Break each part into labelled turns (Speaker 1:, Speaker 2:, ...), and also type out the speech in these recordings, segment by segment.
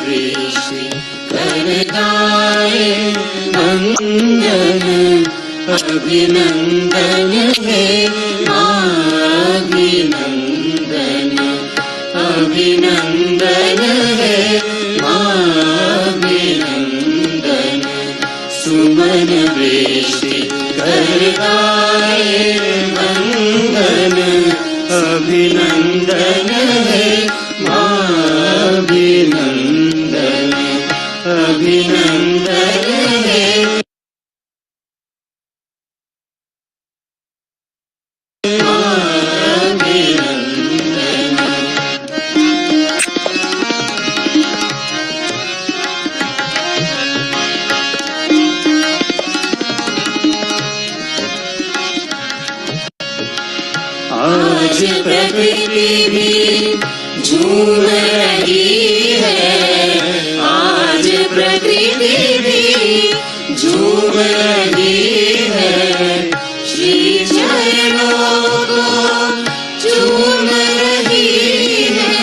Speaker 1: वृष्टि कर गाए वंदन अभिनंदन है अभिनंदन अभिनंदन है अभिनंदन सुमन वृष्टि कर गाए वंदन अभिनंदन है अभिनंदन अभिनंदन है आज प्रकृति भी झूम रही है आज प्रकृति भी झूम रही है श्री चरणों को झूम रही है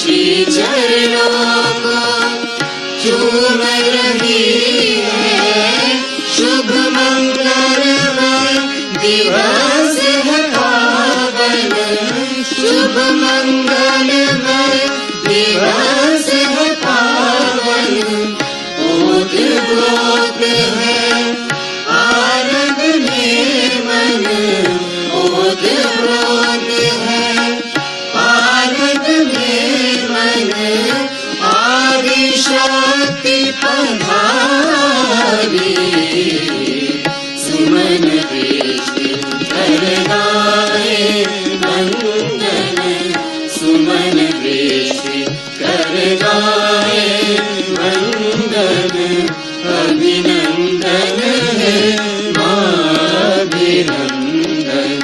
Speaker 1: श्री चरणों को झूम रही है शुभ मंगलमय दिवस है शुभ मंगलमय दिवस है पावन ओत प्रोत है आनंद में मन ओत प्रोत है आनंद में मन आदि शक्ति पधारी सुमन वृष्टि कर गाए वंदन सुमन वृष्टि कर गाए वंदन अभिनंदन है अभिनंदन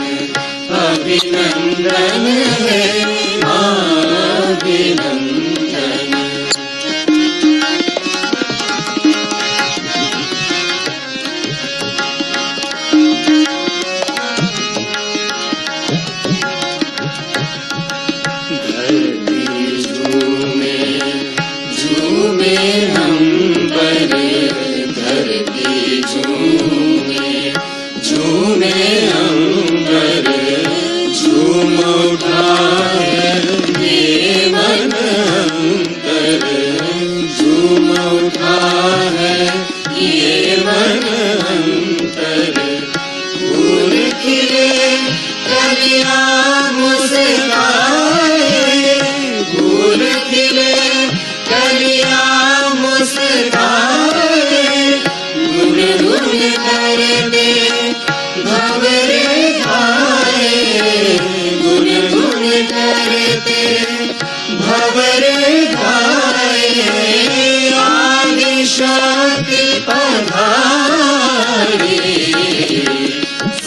Speaker 1: अभिनंदन है अभिनंदन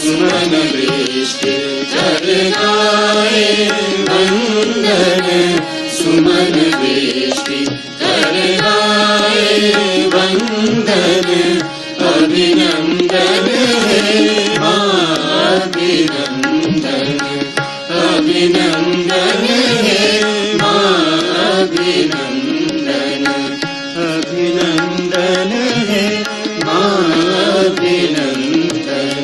Speaker 1: सुमन वृष्टि कर गाए वंदन सुमन वृष्टि कर गाए वंदन अभिनंदन है अभिनंदन अभिनंदन है अभिनंदन अभिनंदन है अभिनंदन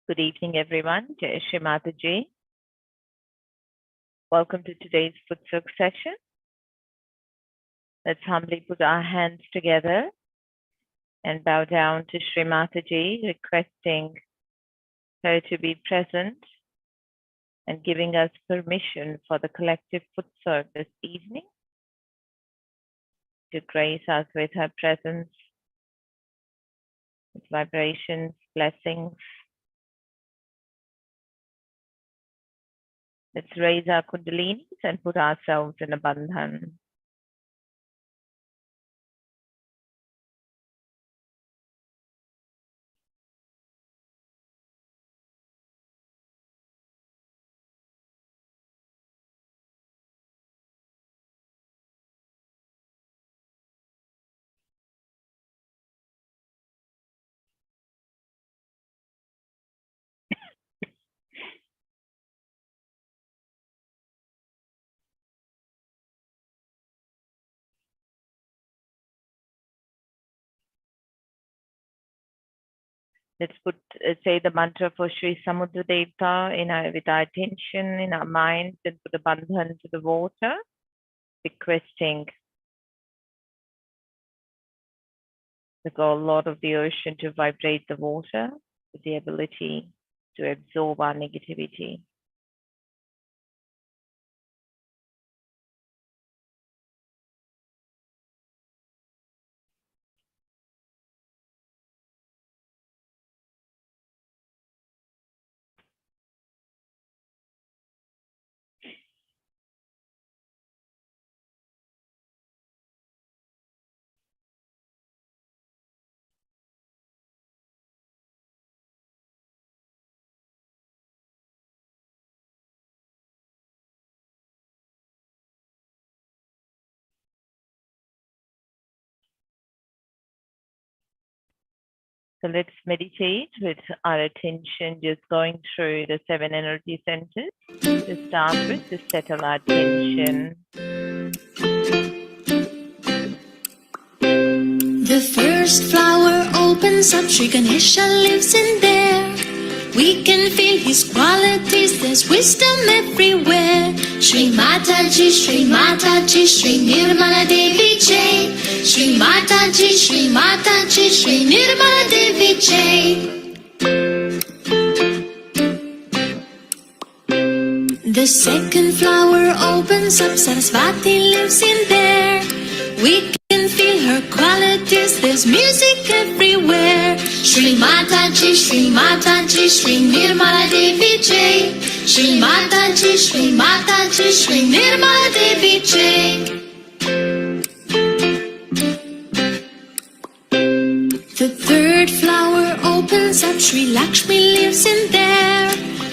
Speaker 2: Good evening, everyone. Jai Shri Mataji. Welcome to today's Futsuk session. Let's humbly put our hands together and bow down to Shri Mataji, requesting her to be present and giving us permission for the collective Futsuk this evening to grace us with her presence, with vibrations, blessings. Let's raise our Kundalinis and put ourselves in a bandhan. Let's say the mantra for Shri Samudra Devta with our attention in our mind, and put the bandhan to the water, requesting the God Lord of the ocean to vibrate the water with the ability to absorb our negativity. So let's meditate with our attention just going through the 7 energy centers. To start with, to settle our attention.
Speaker 3: The first flower opens up, Shri Ganesha lives in there. We can feel his qualities, there's wisdom everywhere. Shri Mataji, Shri Mataji, Shri Nirmala Devi Jai. Shri Mataji, Shri Mataji, Shri Nirmala Devi Jai. The second flower opens up, Saraswati lives in there. We can feel her qualities, there's music everywhere. Shri Mataji, Shri Mataji, Shri Nirmala Devi Jai. Shri Mataji, Shri Mataji, Shri Nirmala Devi Jai. The third flower opens up, Shri Lakshmi lives in there.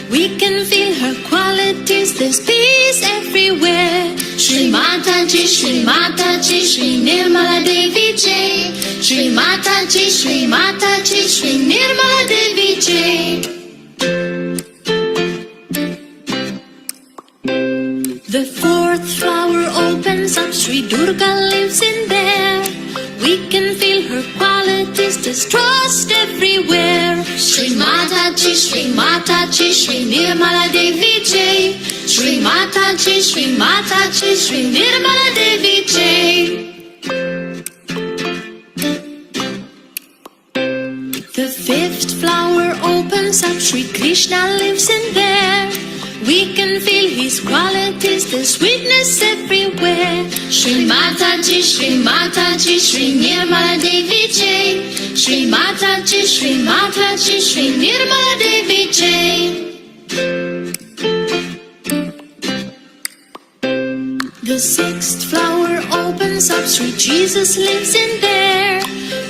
Speaker 3: We can feel her qualities, there's peace everywhere. Shri Mataji, Shri Mataji, Shri Nirmala Devi Jai. Shri Mataji, Shri Mataji, Shri Nirmala Devi Jai. The fourth flower opens up, Shri Durga lives in there. We can feel her qualities, there's trust everywhere. Shri Mataji, Shri Mataji, Shri Nirmala Devi Jai. Shri Mataji, Shri Mataji, Shri Nirmala Devi Jai. The fifth flower opens up, Shri Krishna lives in there. We can feel his qualities, there's sweetness everywhere. Shri Mataji, Shri Mataji, Shri Nirmala Devi Jai. Shri Mataji, Shri Mataji, Shri Nirmala Devi Jai. The sixth flower opens up, Sri Jesus lives in there.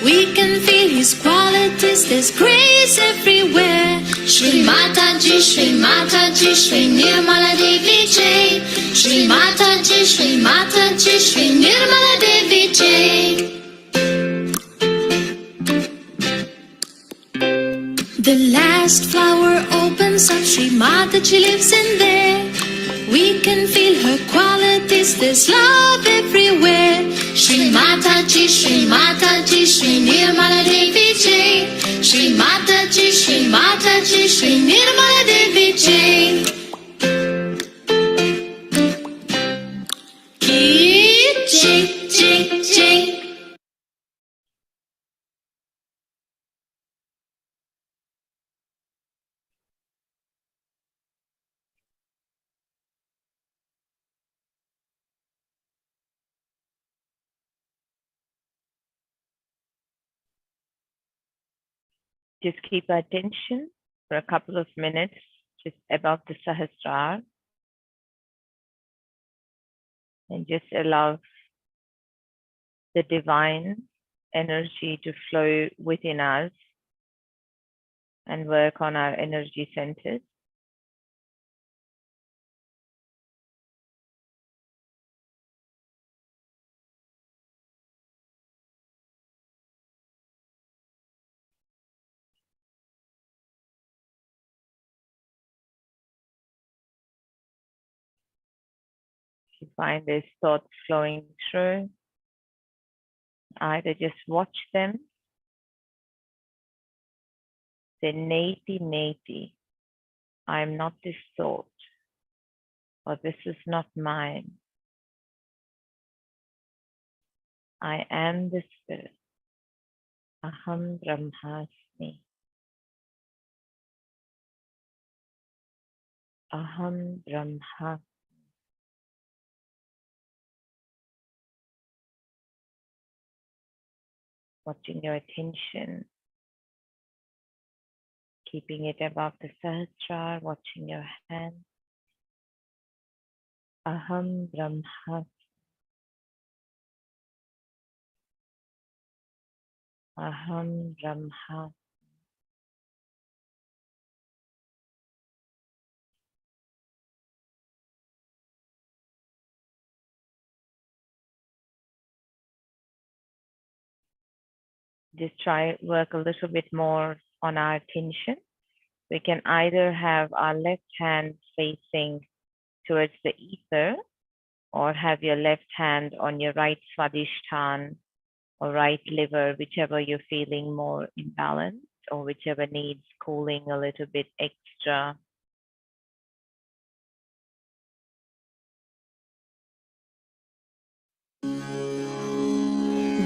Speaker 3: We can feel his qualities, there's grace everywhere. Shri Mataji, Shri Mataji, Shri Nirmala Devi Jai. Shri Mataji, Shri Mataji, Shri Nirmala Devi Jai. The last flower opens up, Shri Mataji lives in there. We can feel her qualities, there's love everywhere. Shri Mataji, Shri Mataji, Shri Nirmala Devi Jai. Shri Mataji, Shri Mataji, Shri Nirmala Devi Jai. Ki Jai, Jai, Jai.
Speaker 2: Just keep our attention for a couple of minutes just above the Sahasrara, and just allow the divine energy to flow within us and work on our energy centers. If you find these thoughts flowing through, either just watch them say, Neti, Neti, I am not this thought, or this is not mine. I am the spirit. Aham Brahmasmi. Aham Brahma. Watching your attention, keeping it above the Sahasrara, watching your hand. Aham Brahma. Aham Brahma. Just try work a little bit more on our attention. We can either have our left hand facing towards the ether, or have your left hand on your right swadhisthana or right liver, whichever you're feeling more imbalanced or whichever needs cooling a little bit extra.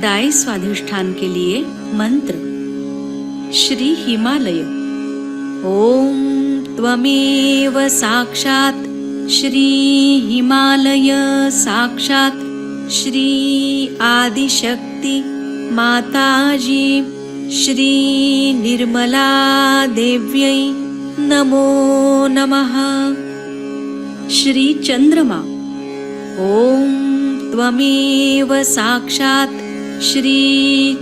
Speaker 4: दाएं स्वाधिष्ठान के लिए मंत्र। श्री हिमालय। ओम त्वमेव साक्षात् श्री हिमालय साक्षात् श्री आदिशक्ति माताजी श्री निर्मला देव्यै नमो नमः। श्री चंद्रमा। ओम त्वमेव साक्षात् श्री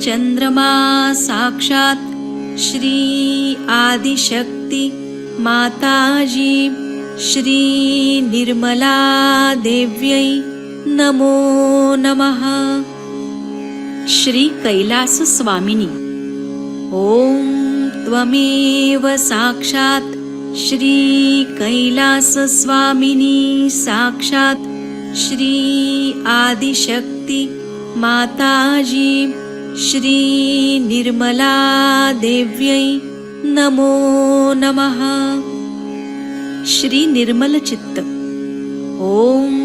Speaker 4: चंद्रमा साक्षात् श्री आदिशक्ति माताजी श्री निर्मला देव्यै नमो नमः। श्री कैलास स्वामिनी। ओम त्वमेव साक्षात् श्री कैलास स्वामिनी साक्षात् श्री आदिशक्ति माताजी श्री निर्मला देव्यै नमो नमः। श्री निर्मल चित्त। ओम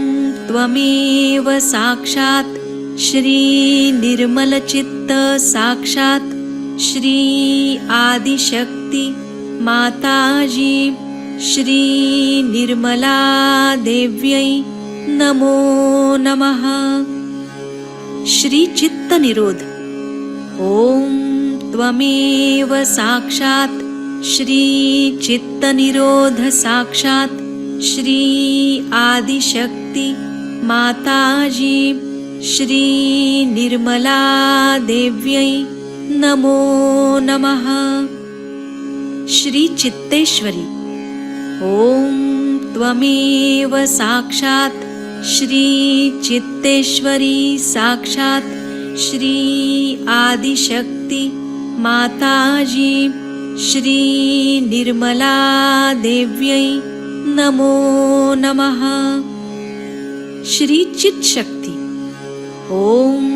Speaker 4: त्वमेव साक्षात् श्री निर्मल चित्त साक्षात् श्री आदिशक्ति माताजी श्री निर्मला देव्यै नमो नमः। श्री चित्त निरोध। ओम त्वमेव साक्षात् श्री चित्त निरोध साक्षात् श्री आदिशक्ति माताजी श्री निर्मला देव्यै नमो नमः। श्री चित्तेश्वरी। ओम त्वमेव साक्षात् श्री चित्तेश्वरी साक्षात् श्री आदिशक्ति माताजी श्री निर्मला देव्यै नमो नमः। श्री चित् शक्ति। ओम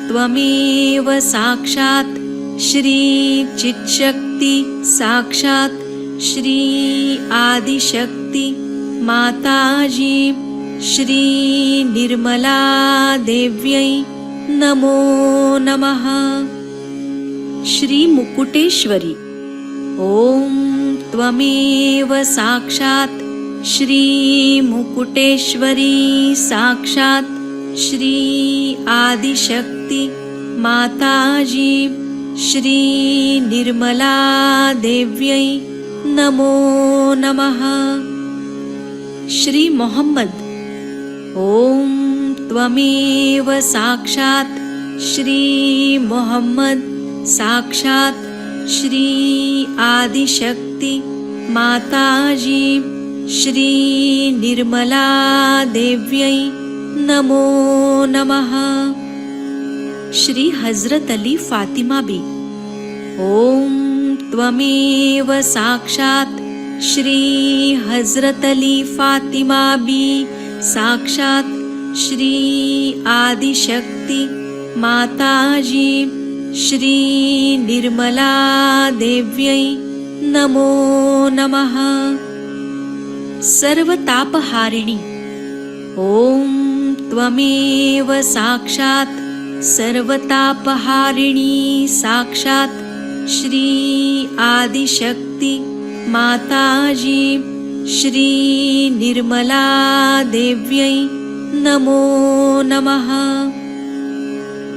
Speaker 4: त्वमेव साक्षात् श्री चित् शक्ति साक्षात् श्री आदिशक्ति माताजी श्री निर्मला देव्यै नमो नमः। श्री मुकुटेश्वरी। ओम त्वमेव साक्षात् श्री मुकुटेश्वरी साक्षात् श्री आदिशक्ति माताजी श्री निर्मला देव्यै नमो नमः। श्री मोहम्मद। ओम त्वमेव साक्षात् श्री मोहम्मद साक्षात् श्री आदिशक्ति माताजी श्री निर्मला देव्यै नमो नमः। श्री हजरत अली फातिमा बी। ओम त्वमेव साक्षात् श्री हजरत अली फातिमा बी साक्षात् श्री आदिशक्ति माताजी श्री निर्मला देव्यै नमो नमः। सर्वतापहारिणी ॐ त्वमेव साक्षात् सर्वतापहारिणी साक्षात् श्री आदिशक्ति माताजी श्री निर्मला देव्यै नमो नमः।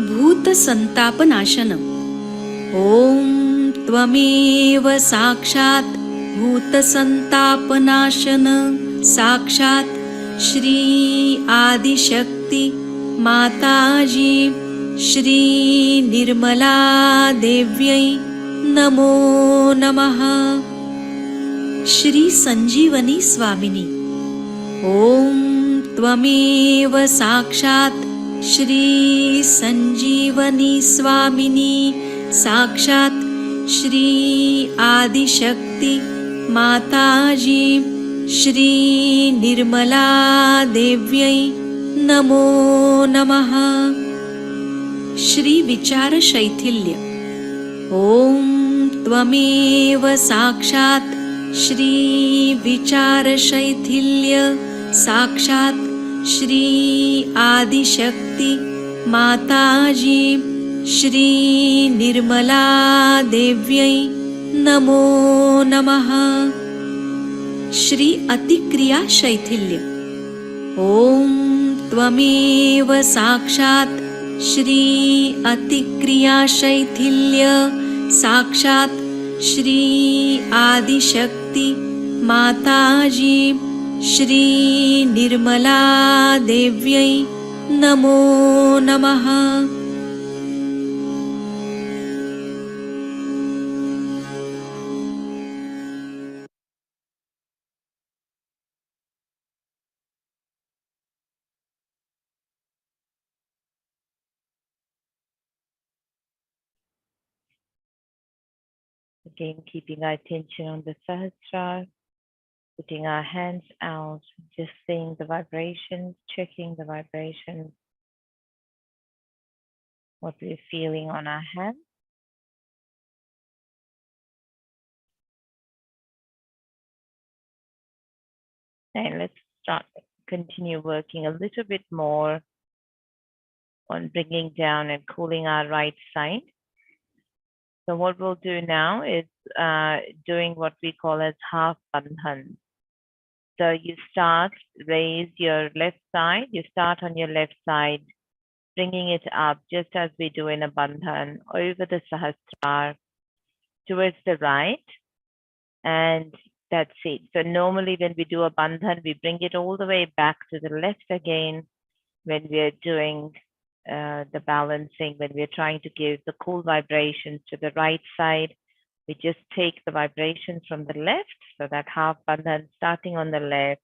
Speaker 4: भूतसंतापनाशन ॐ त्वमेव साक्षात् भूतसंतापनाशन साक्षात् श्री आदिशक्ति माताजी श्री निर्मला देव्यै नमो नमः। श्री संजीवनी स्वामिनी ॐ त्वमेव साक्षात् श्री संजीवनी स्वामिनी साक्षात् श्री आदिशक्ति माताजी श्री निर्मला देव्यै नमो नमः। श्री विचार शैथिल्य ॐ त्वमेव साक्षात् श्री विचार शैथिल्य साक्षात् श्री आदिशक्ति माताजी श्री निर्मला देव्यै नमो नमः। श्री अतिक्रिया शैथिल्य ॐ त्वमेव साक्षात् श्री अतिक्रिया शैथिल्य साक्षात् श्री आदिशक्ति माताजी श्री निर्मला देव्यै नमो नमः।
Speaker 2: Again, keeping our attention on the Sahasrara, putting our hands out, just seeing the vibrations, checking the vibrations, what we're feeling on our hands. And let's continue working a little bit more on bringing down and cooling our right side. So what we'll do now is doing what we call as half bandhan. So you start, raise your left side, you start on your left side, bringing it up just as we do in a bandhan over the Sahasrara towards the right. And that's it. So normally when we do a bandhan, we bring it all the way back to the left again when we're doing the balancing, when we're trying to give the cool vibrations to the right side. We just take the vibrations from the left, so that half bandhan starting on the left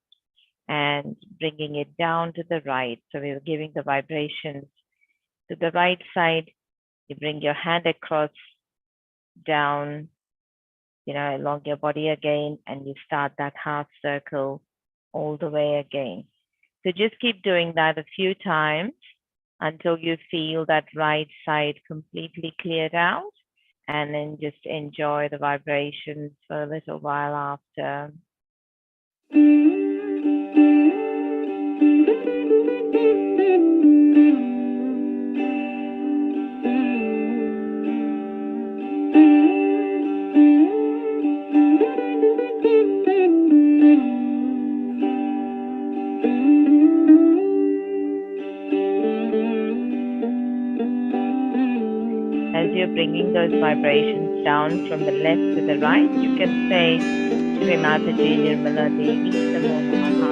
Speaker 2: and bringing it down to the right. So we're giving the vibrations to the right side. You bring your hand across down, along your body again, and you start that half circle all the way again. So just keep doing that a few times until you feel that right side completely cleared out, and then just enjoy the vibrations for a little while after. As you're bringing those vibrations down from the left to the right, you can say Shri Mataji Nirmala Devi Namo Namaha.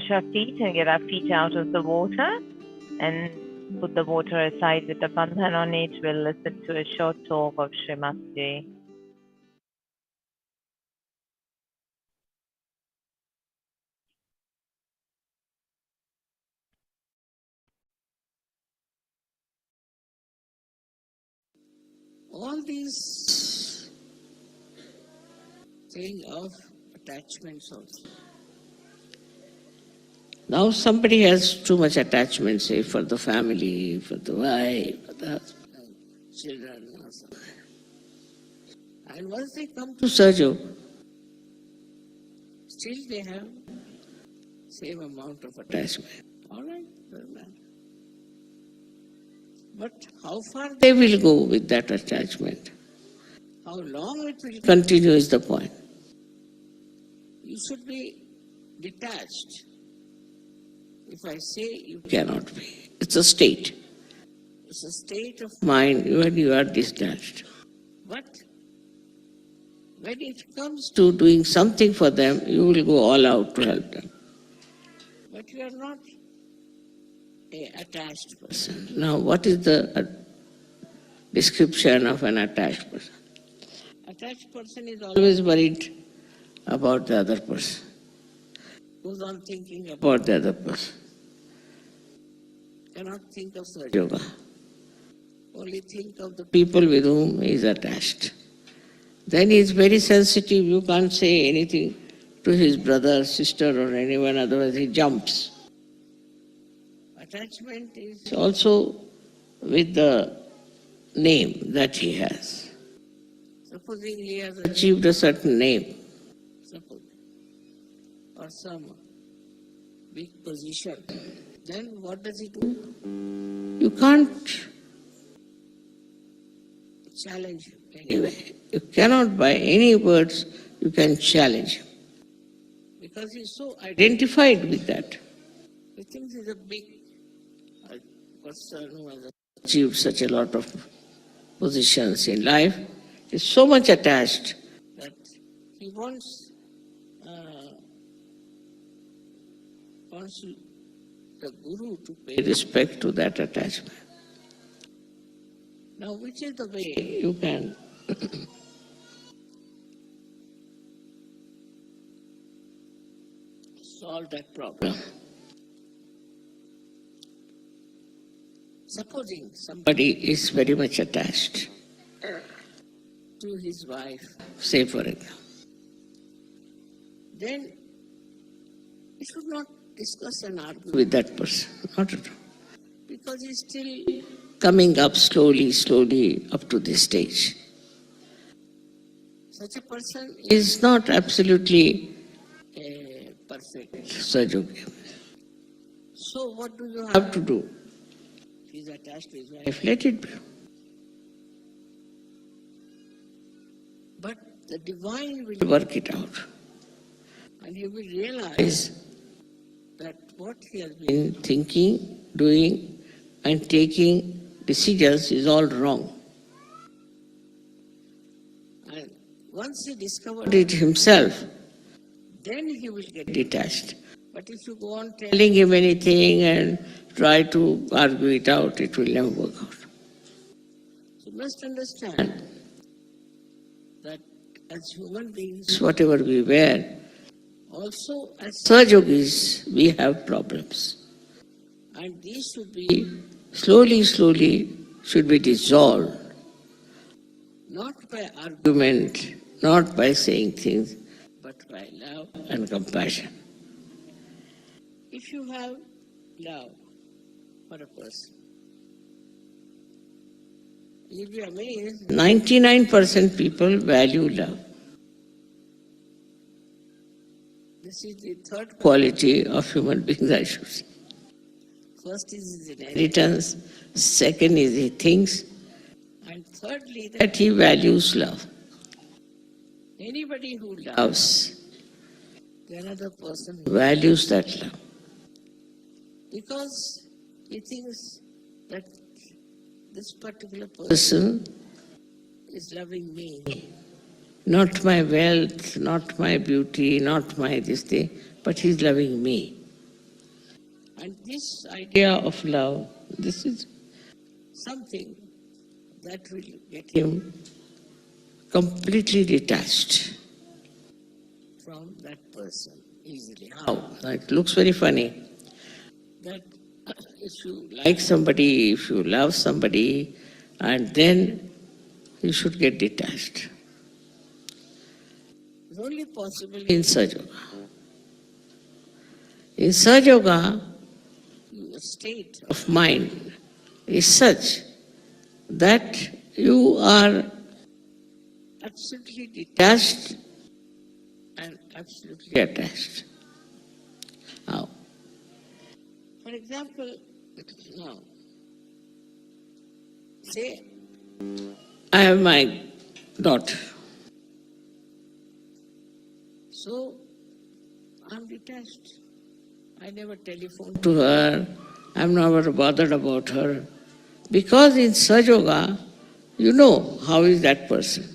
Speaker 2: wash our feet and get our feet out of the water and put the water aside with the bandhan on it, we'll listen to a short talk of Shri Mataji.
Speaker 1: All these thing of attachments also. Now somebody has too much attachment, say for the family, for the wife, for the husband, children or something. And once they come to Sahaja, still they have same amount of attachment. All right, doesn't matter. But how far they will go with that attachment, how long it will continue is the point. You should be detached. If I say you cannot be, it's a state. It's a state of mind when you are detached. But when it comes to doing something for them, you will go all out to help them. But you are not an attached person. Now, what is the description of an attached person? Attached person is always worried about the other person. Goes on thinking about the other person. Cannot think of Sahaja Yoga. Only think of the people with whom he is attached. Then he is very sensitive. You can't say anything to his brother, sister or anyone, otherwise he jumps. Attachment is also with the name that he has. Supposing he has achieved a certain name, suppose, or some big position, then what does he do? You can't challenge him anyway. You cannot by any words you can challenge him. Because he is so identified with that. He thinks he's a big person who has achieved such a lot of positions in life. He is so much attached that he wants the Guru to pay respect to that attachment. Now, which is the way you can solve that problem? Supposing somebody is very much attached to his wife, say for example, then he should not discuss and argue with that person, not at all. Because he's still coming up slowly up to this stage. Such a person is not absolutely a perfect Sahaja Yogi. So what do you have to do? If he's attached to his wife, let it be. But the divine will work it out. And he will realize that what he has been thinking, doing, and taking decisions is all wrong. And once he discovered it himself, then he will get detached. But if you go on telling him anything and try to argue it out, it will never work out. So you must understand that as human beings, whatever we were, also as Sahaja Yogis, we have problems. And these should be slowly should be dissolved. Not by argument, not by saying things, but by love and compassion. If you have love for a person, you'll be amazed. 99% people value love. This is the third quality of human beings, I should say. First is his inheritance, second is he thinks, and thirdly that he values love. Anybody who loves the another person values that love. Because he thinks that this particular person is loving me. Not my wealth, not my beauty, not my this thing, but he's loving me. And this idea of love, this is something that will get him completely detached from that person easily. How? It looks very funny that if you like somebody, if you love somebody, and then you should get detached. It's only possible in Sahaja Yoga. In Sahaja Yoga, your state of mind is such that you are absolutely detached and absolutely attached. Now, for example, now, say I have my daughter. So, I'm detached. I never telephone to her. I'm never bothered about her. Because in Sahaja Yoga, you know how is that person.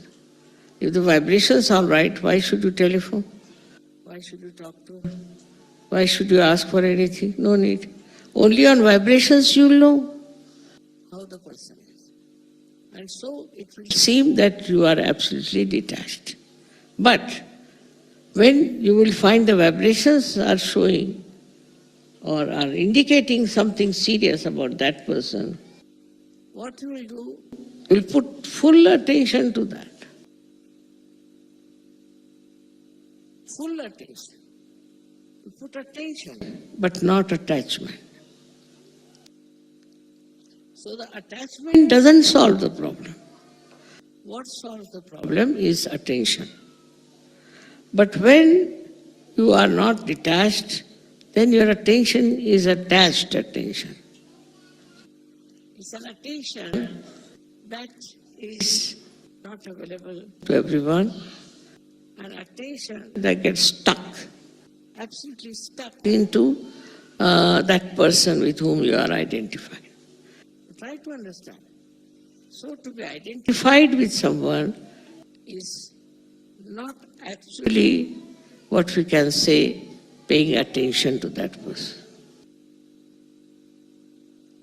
Speaker 1: If the vibrations are right, why should you telephone? Why should you talk to her? Why should you ask for anything? No need. Only on vibrations you'll know how the person is. And so it will seem that you are absolutely detached. But when you will find the vibrations are showing or are indicating something serious about that person, what you will do, you will put full attention to that. Full attention. You put attention, but not attachment. So the attachment doesn't solve the problem. What solves the problem is attention. But when you are not detached, then your attention is attached attention. It's an attention that is not available to everyone, an attention that gets stuck, absolutely stuck into that person with whom you are identified. Try to understand. So to be identified with someone is not actually what we can say paying attention to that person.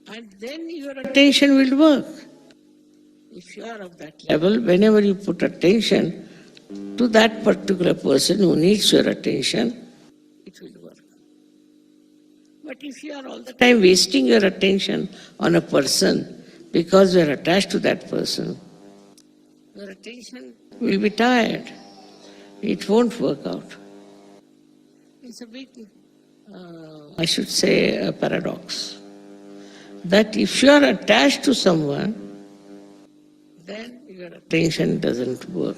Speaker 1: And then your attention will work. If you are of that level, whenever you put attention to that particular person who needs your attention, it will work. But if you are all the time wasting your attention on a person because you are attached to that person, your attention will be tired. It won't work out. It's a big, I should say, a paradox. That if you are attached to someone, then your attention doesn't work.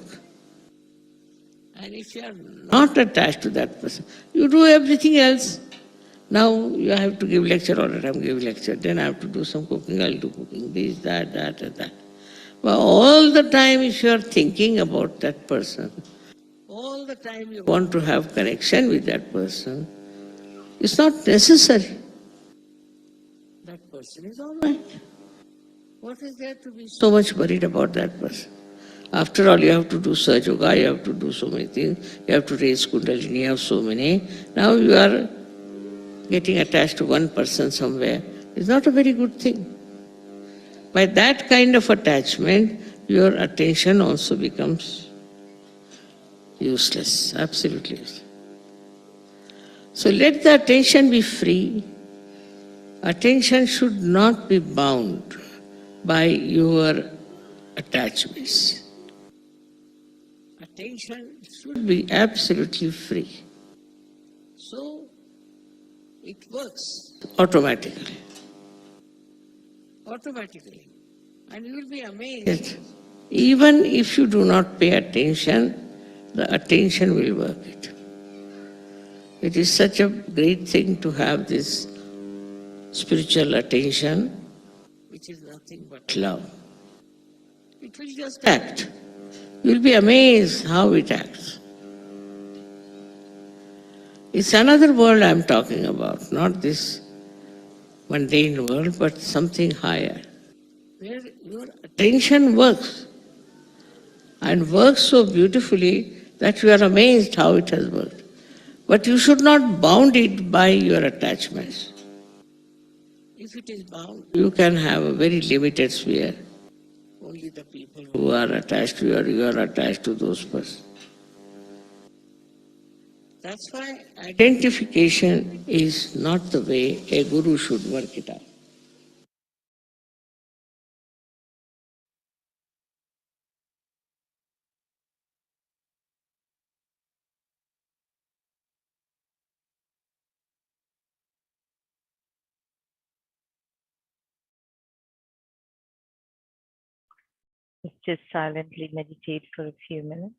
Speaker 1: And if you are not attached to that person, you do everything else. Now you have to give lecture, all the time give lecture, then I have to do some cooking, I'll do cooking, this, that, and that. But all the time if you are thinking about that person, all the time you want to have connection with that person, it's not necessary. That person is all right. What is there to be so much worried about that person? After all, you have to do Sahaja Yoga, you have to do so many things, you have to raise Kundalini, you have so many. Now you are getting attached to one person somewhere. It's not a very good thing. By that kind of attachment, your attention also becomes useless, absolutely useless. So let the attention be free. Attention should not be bound by your attachments. Attention should be absolutely free. So it works automatically. Automatically. And you will be amazed. Even if you do not pay attention, the attention will work it. It is such a great thing to have this spiritual attention, which is nothing but love. It will just act. You will be amazed how it acts. It's another world I'm talking about, not this mundane world, but something higher, where your attention works, and works so beautifully that you are amazed how it has worked. But you should not bound it by your attachments. If it is bound, you can have a very limited sphere. Only the people who are attached to you are attached to those persons. That's why identification is not the way a guru should work it out.
Speaker 2: Let's just silently meditate for a few minutes.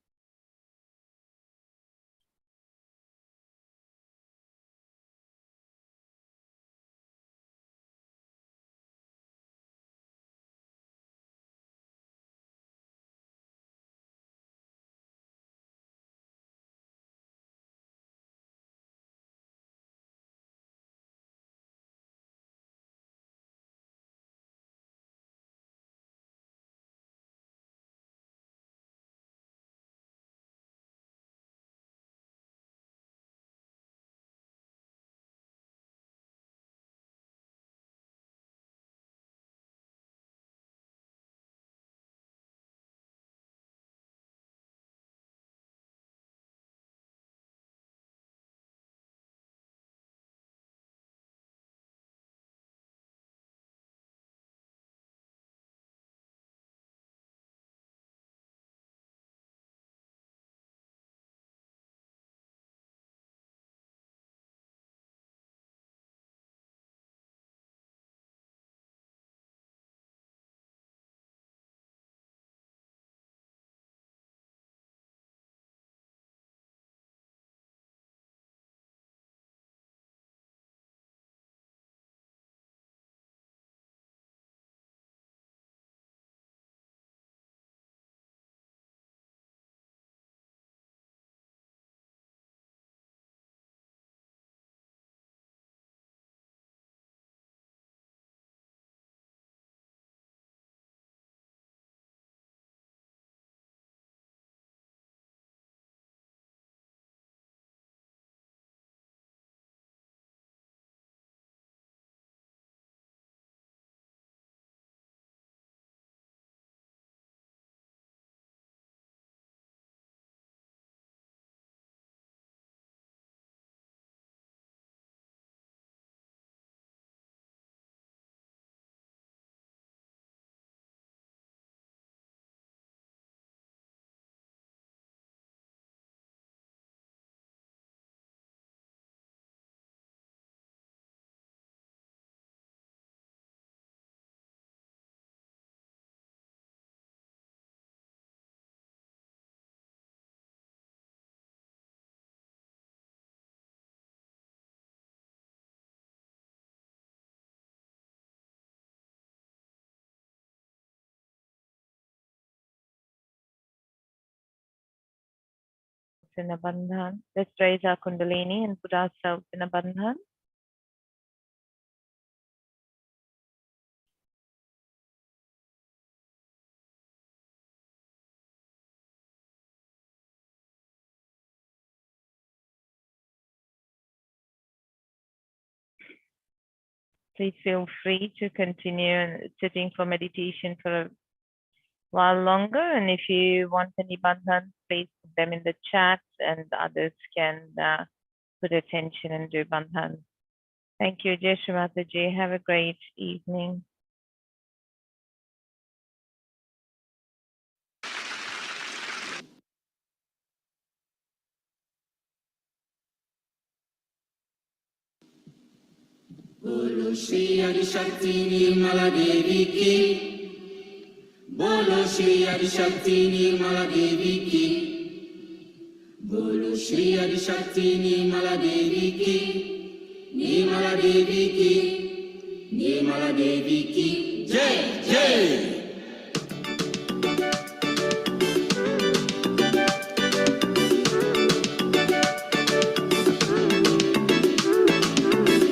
Speaker 2: In a bandhan. Let's raise our Kundalini and put ourselves in a bandhan. Please feel free to continue sitting for meditation for a while longer. And if you want any bandhans, please put them in the chat and others can put attention and do bandhan. Thank you, Shri Mataji. Have a great evening.
Speaker 5: Bolo Shri Adi Shakti Nirmala Devi Ki. Bolo Shri Adi Shakti Nirmala Devi Ki. Bolo Shri Adi Shakti Nirmala Devi Ki. Nirmala Devi Ki. Nirmala Devi Ki. Jai Jai.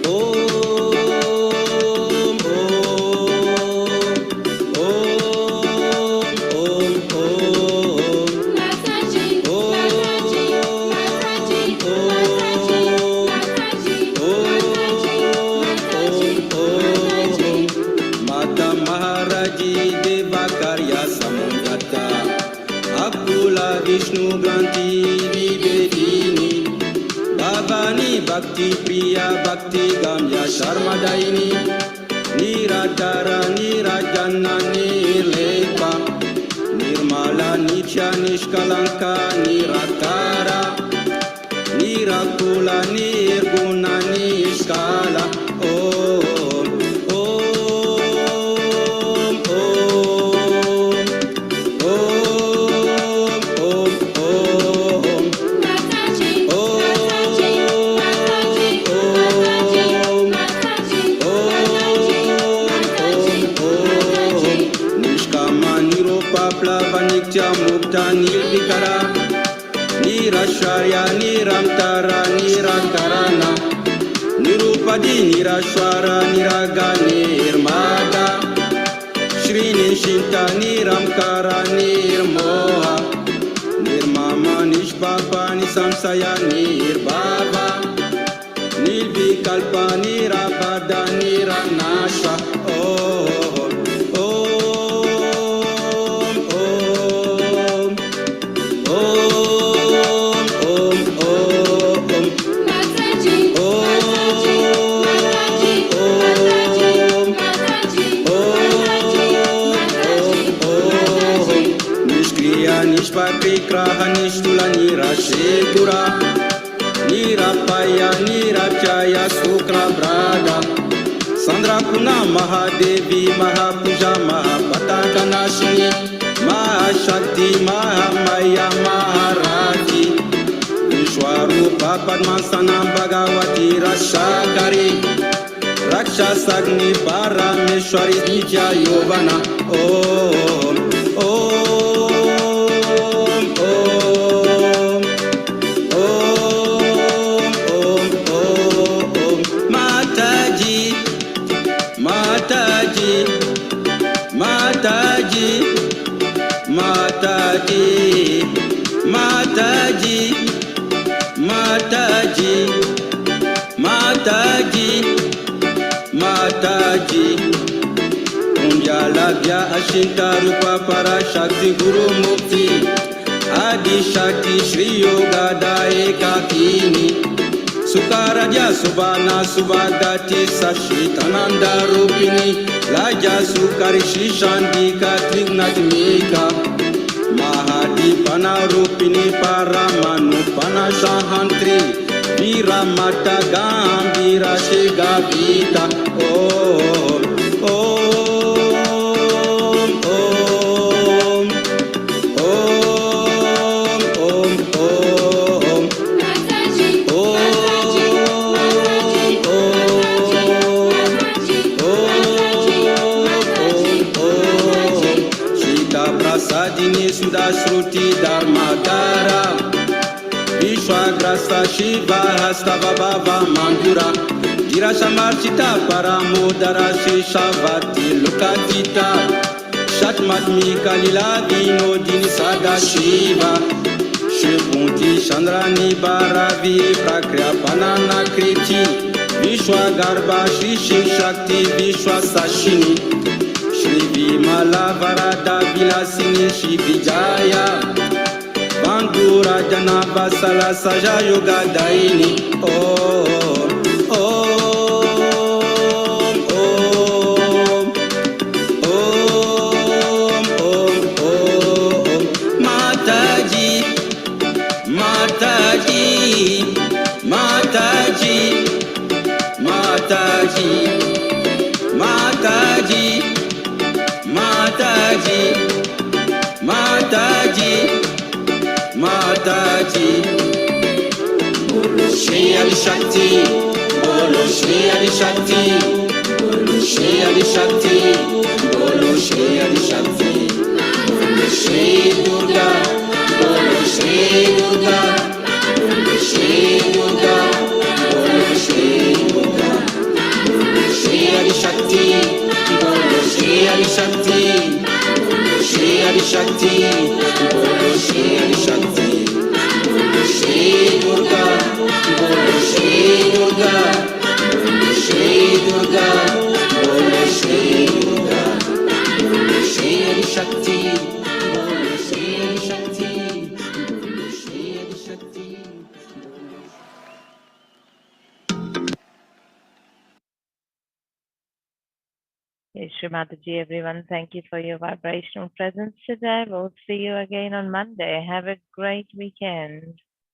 Speaker 5: Oh Deva Karya Samundata Akula Vishnu Granti Vivekini Bhavani Bhakti Priya Bhakti Gamya Sharmadaini Niradhara Nirajana Nirlepa Nirmala Nitya Nishkalanka Niratara Nirakula Nirguna Nishkala Om Om Om Om Om
Speaker 3: Mataji, Mataji, Mataji,
Speaker 5: Nishkama Nirupa Plavanikya Mukta Nirvikara Nirashwarya Niramtara Nirakarana Nirupadi Nirashwara Niraga Nirmada Shri Nishinta Niramkara Nirmoha Nirmama Nishpapa Nisamsaya Nirbhava Nirvikalpa Nirabada Niranasha Om Om Om Om Om Om
Speaker 3: Mataji, Mataji, Mataji,
Speaker 5: Nishkriya Nishpavigraha Nishtula Nirashekura Nirapaya Nirachaya Sukra Brada Sandrakuna Mahadevi Mahapuja Mahapatakanashini Mahashakti Mahamaya Maharaji Vishwarupa Padmansana Bhagavati Rashakari Rakshasagni Parameshwari Nitya Yovana Om Om Om Om Om Om Mataji Mataji Mataji Mataji Mataji Mataji Mataji Mataji Unjalabhya Ashinta Rupa Parashakti Guru Mukti Adi Shakti Shri Yoga Daeka Kini Sukaraja Subhana Subhagati Sashitananda Rupini Laja Sukari Shri Shandika Trignatmika Mahadipana Rupini Paramanupana Shahantri Viramata Gambira Shigavita Om Om Om Om Om Om
Speaker 3: Mataji,
Speaker 5: Shita Prasadini Sudashruti Dharmadara Vishwagrasa Shiva Hastavabhava Mandura Girashamarchita Paramodara Shishavati Lukatita Shatmatmika Lila Vinodini Sada Shiva Shripunti Chandrani Bharavi Prakriya Panana Kriti Vishwagarbha Shri Shiv Shakti Vishwasashini Shri Vimala Varada Vilasini Shri Vijaya Bandura Janaba Sala Sahaja Yoga Daini Om Om Om Om Om Om Mataji Mataji Mataji Mataji Mataji Mataji Mataji Mataji Bolo Shri Adi Shakti Bolo Shri Adi Shakti Bolo Shri Adi Shakti Bolo Shri Adi Shakti Bolo Shri Durga Bolo Shri Durga Bolo Shri Durga Bolo Shri Durga Bolo Shri Adi Shakti Bolo Shri Adi Shakti Bolo Shri Adi Shakti Bolo Shri Adi Shakti Bolo Shri Durga Bolo Shri Durga Bolo Shri Durga Bolo Shri Durga Bolo Shri
Speaker 2: Shri Mataji, everyone. Thank you for your vibrational presence today. We'll see you again on Monday. Have a great weekend.